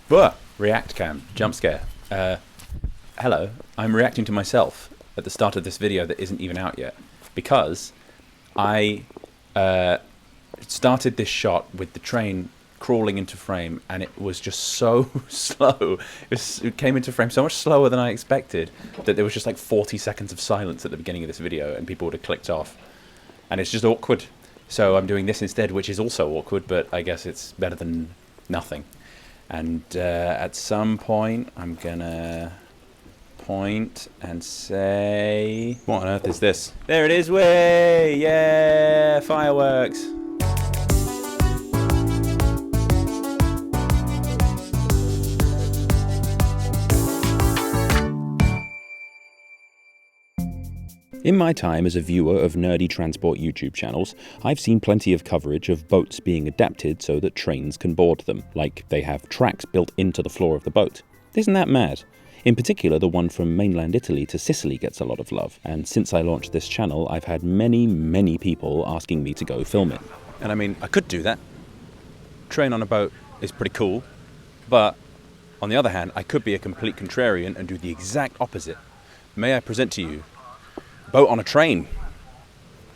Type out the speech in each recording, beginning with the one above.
React cam, jump scare. Hello, I'm reacting to myself at the start of this video that isn't even out yet because I started this shot with the train crawling into frame and it was just so slow. It came into frame so much slower than I expected that there was just like 40 seconds of silence at the beginning of this video and people would have clicked off. And it's just awkward. So I'm doing this instead, which is also awkward, but I guess it's better than nothing. And at some point, I'm gonna point and say, what on earth is this? There it is, way! Yeah, fireworks! In my time as a viewer of nerdy transport YouTube channels, I've seen plenty of coverage of boats being adapted so that trains can board them, like they have tracks built into the floor of the boat. Isn't that mad? In particular, the one from mainland Italy to Sicily gets a lot of love, and since I launched this channel, I've had many people asking me to go film it. And I mean, I could do that. Train on a boat is pretty cool, but on the other hand, I could be a complete contrarian and do the exact opposite. May I present to you boat on a train.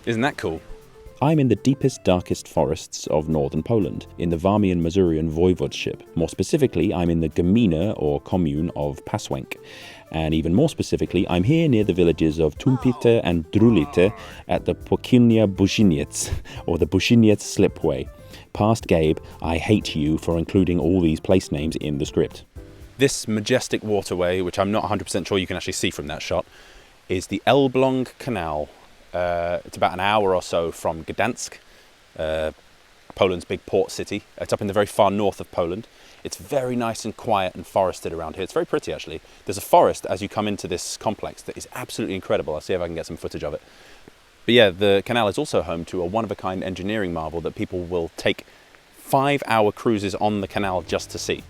Isn't that cool? I'm in the deepest, darkest forests of northern Poland, in the Warmian-Mazurian voivodeship. More specifically, I'm in the gmina, or commune, of Pasłęk. And even more specifically, I'm here near the villages of Tumpite and Drulite at the Płociny Bushiniec, or the Bushiniec Slipway. Past Gabe, I hate you for including all these place names in the script. This majestic waterway, which I'm not 100% sure you can actually see from that shot, is the Elbląg Canal. It's about an hour or so from Gdansk, Poland's big port city. It's up in the very far north of Poland. It's very nice and quiet and forested around here. It's very pretty, actually. There's a forest as you come into this complex that is absolutely incredible. I'll see if I can get some footage of it. But yeah, the canal is also home to a one-of-a-kind engineering marvel that people will take 5-hour cruises on the canal just to see.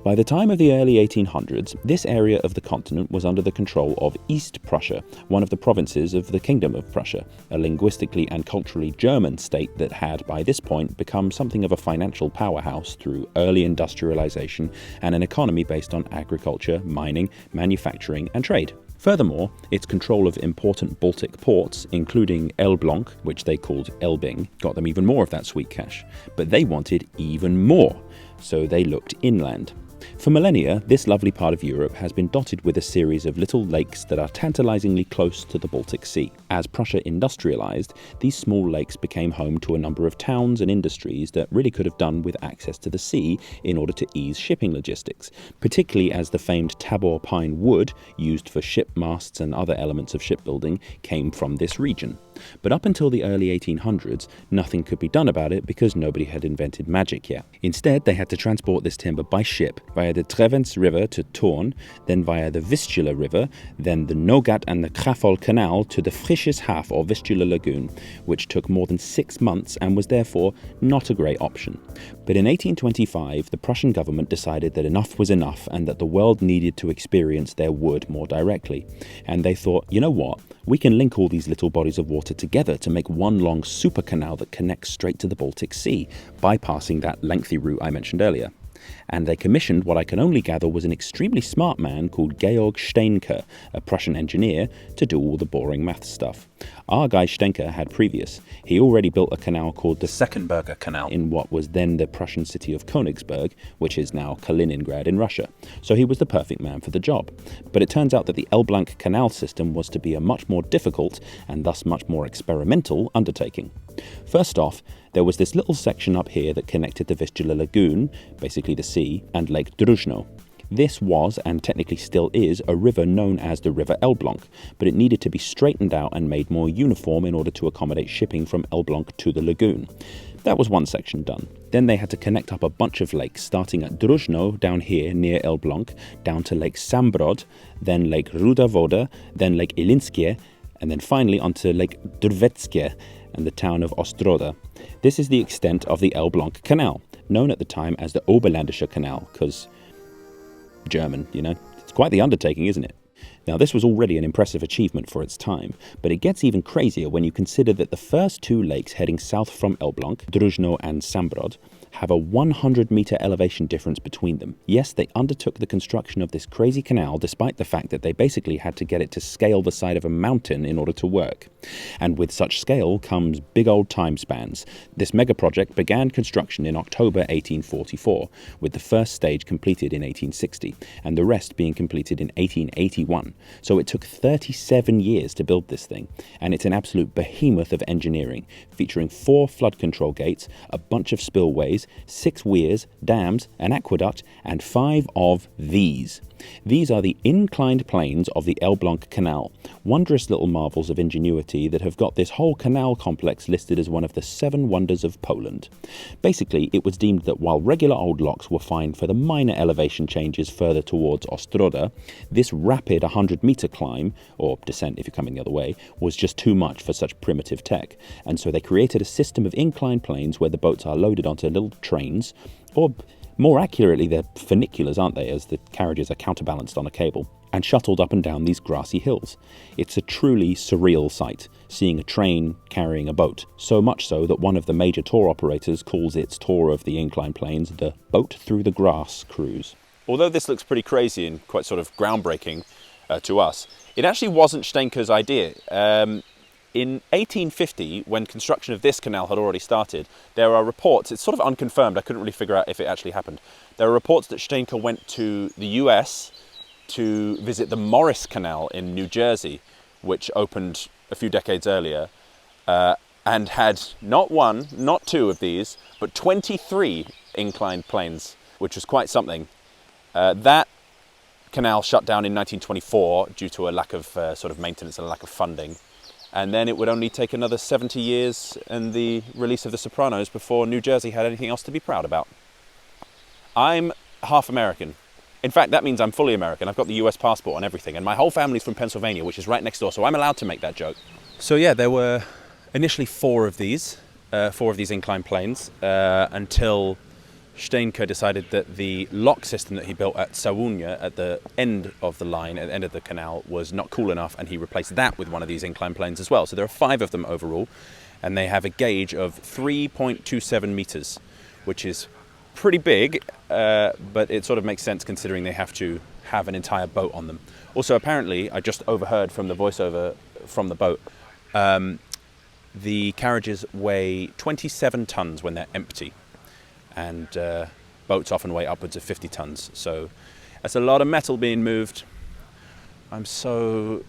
By the time of the early 1800s, this area of the continent was under the control of East Prussia, one of the provinces of the Kingdom of Prussia, a linguistically and culturally German state that had, by this point, become something of a financial powerhouse through early industrialization and an economy based on agriculture, mining, manufacturing, and trade. Furthermore, its control of important Baltic ports, including Elbląg, which they called Elbing, got them even more of that sweet cash. But they wanted even more, so they looked inland. For millennia, this lovely part of Europe has been dotted with a series of little lakes that are tantalizingly close to the Baltic Sea. As Prussia industrialized, these small lakes became home to a number of towns and industries that really could have done with access to the sea in order to ease shipping logistics, particularly as the famed Tabor pine wood, used for ship masts and other elements of shipbuilding, came from this region. But up until the early 1800s, nothing could be done about it because nobody had invented magic yet. Instead, they had to transport this timber by ship via the Trevens River to Thorn, then via the Vistula River, then the Nogat and the Krafol Canal to the Frischeshaf or Vistula Lagoon, which took more than 6 months and was therefore not a great option. But in 1825, the Prussian government decided that enough was enough and that the world needed to experience their wood more directly. And they thought, you know what? We can link all these little bodies of water together to make one long super canal that connects straight to the Baltic Sea, bypassing that lengthy route I mentioned earlier. And they commissioned what I can only gather was an extremely smart man called Georg Steinke, a Prussian engineer, to do all the boring math stuff. Our guy Steinke had previous. He already built a canal called the Seckenberger Canal in what was then the Prussian city of Königsberg, which is now Kaliningrad in Russia. So he was the perfect man for the job. But it turns out that the Elbląg canal system was to be a much more difficult and thus much more experimental undertaking. First off, there was this little section up here that connected the Vistula Lagoon, basically the sea, and Lake Druzhno. This was, and technically still is, a river known as the River Elbląg, but it needed to be straightened out and made more uniform in order to accommodate shipping from Elbląg to the lagoon. That was one section done. Then they had to connect up a bunch of lakes, starting at Druzhno down here near Elbląg, down to Lake Sambrod, then Lake Ruda Woda, then Lake Ilinskie, and then finally onto Lake Drweckie and the town of Ostroda. This is the extent of the Elbląg Canal, known at the time as the Oberländische Canal, because German, you know. It's quite the undertaking, isn't it? Now, this was already an impressive achievement for its time, but it gets even crazier when you consider that the first two lakes heading south from Elbląg, Druzhno and Sambrod, have a 100-metre elevation difference between them. Yes, they undertook the construction of this crazy canal despite the fact that they basically had to get it to scale the side of a mountain in order to work. And with such scale comes big old time spans. This mega project began construction in October 1844, with the first stage completed in 1860, and the rest being completed in 1881. So it took 37 years to build this thing, and it's an absolute behemoth of engineering, featuring 4 flood control gates, a bunch of spillways, 6 weirs, dams, an aqueduct, and 5 of these. These are the inclined planes of the Elbląg Canal, wondrous little marvels of ingenuity that have got this whole canal complex listed as one of the 7 wonders of Poland. Basically, it was deemed that while regular old locks were fine for the minor elevation changes further towards Ostroda, this rapid 100-metre climb, or descent if you're coming the other way, was just too much for such primitive tech, and so they created a system of inclined planes where the boats are loaded onto little trains, or more accurately, they're funiculars, aren't they, as the carriages are counterbalanced on a cable, and shuttled up and down these grassy hills. It's a truly surreal sight, seeing a train carrying a boat, so much so that one of the major tour operators calls its tour of the inclined planes the Boat Through the Grass cruise. Although this looks pretty crazy and quite sort of groundbreaking to us, it actually wasn't Steenke's idea. In 1850, when construction of this canal had already started, there are reports, it's sort of unconfirmed, I couldn't really figure out if it actually happened. There are reports that Steenke went to the US to visit the Morris Canal in New Jersey, which opened a few decades earlier, and had not 1, not 2 of these, but 23 inclined planes, which was quite something. That canal shut down in 1924 due to a lack of sort of maintenance and a lack of funding. And then it would only take another 70 years and the release of The Sopranos before New Jersey had anything else to be proud about. I'm half American. In fact, that means I'm fully American. I've got the US passport and everything, and my whole family's from Pennsylvania, which is right next door, so I'm allowed to make that joke. So yeah, there were initially 4 of these inclined planes, until Steenke decided that the lock system that he built at Sałunia at the end of the line, at the end of the canal, was not cool enough, and he replaced that with one of these inclined planes as well. So there are 5 of them overall, and they have a gauge of 3.27 meters, which is pretty big, but it sort of makes sense considering they have to have an entire boat on them. Also, apparently, I just overheard from the voiceover from the boat, the carriages weigh 27 tons when they're empty. And boats often weigh upwards of 50 tons. So that's a lot of metal being moved. I'm so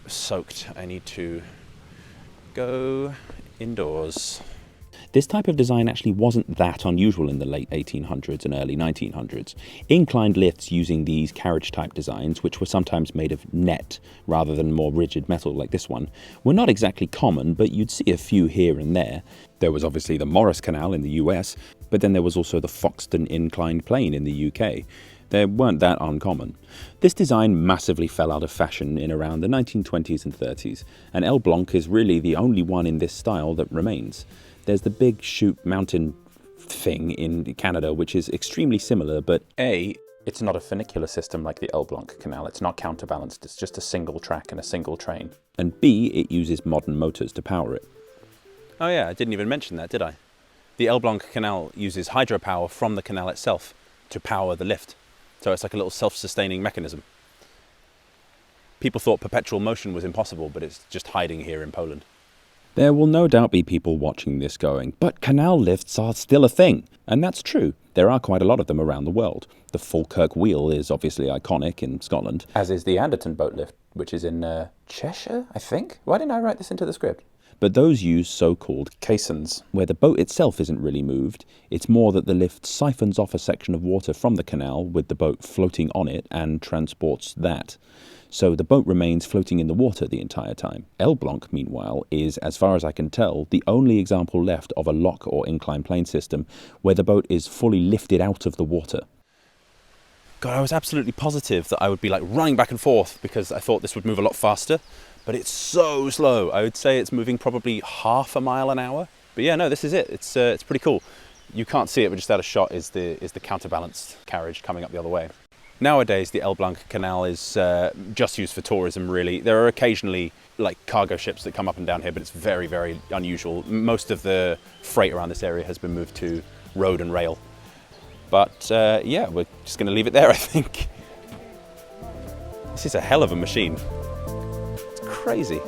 soaked. I need to go indoors. This type of design actually wasn't that unusual in the late 1800s and early 1900s. Inclined lifts using these carriage-type designs, which were sometimes made of net rather than more rigid metal like this one, were not exactly common, but you'd see a few here and there. There was obviously the Morris Canal in the US, but then there was also the Foxton inclined plane in the UK. They weren't that uncommon. This design massively fell out of fashion in around the 1920s and 30s, and Elbląg is really the only one in this style that remains. There's the Big Chute mountain thing in Canada, which is extremely similar, but A, it's not a funicular system like the Elbląg Canal. It's not counterbalanced, it's just a single track and a single train. And B, it uses modern motors to power it. Oh yeah, I didn't even mention that, did I? The Elbląg Canal uses hydropower from the canal itself to power the lift. So it's like a little self-sustaining mechanism. People thought perpetual motion was impossible, but it's just hiding here in Poland. There will no doubt be people watching this going, but canal lifts are still a thing. And that's true. There are quite a lot of them around the world. The Falkirk Wheel is obviously iconic in Scotland, as is the Anderton boat lift, which is in Cheshire, I think? Why didn't I write this into the script? But those use so-called caissons, where the boat itself isn't really moved. It's more that the lift siphons off a section of water from the canal with the boat floating on it and transports that. So the boat remains floating in the water the entire time. Elbląg, meanwhile, is, as far as I can tell, the only example left of a lock or inclined plane system where the boat is fully lifted out of the water. God, I was absolutely positive that I would be like running back and forth because I thought this would move a lot faster, but it's so slow. I would say it's moving probably half a mile an hour. But yeah, no, this is it. It's pretty cool. You can't see it, but just out of shot is the counterbalanced carriage coming up the other way. Nowadays, the Elbląg Canal is just used for tourism, really. There are occasionally like cargo ships that come up and down here, but it's very, very unusual. Most of the freight around this area has been moved to road and rail. But yeah, we're just going to leave it there, I think. This is a hell of a machine. It's crazy.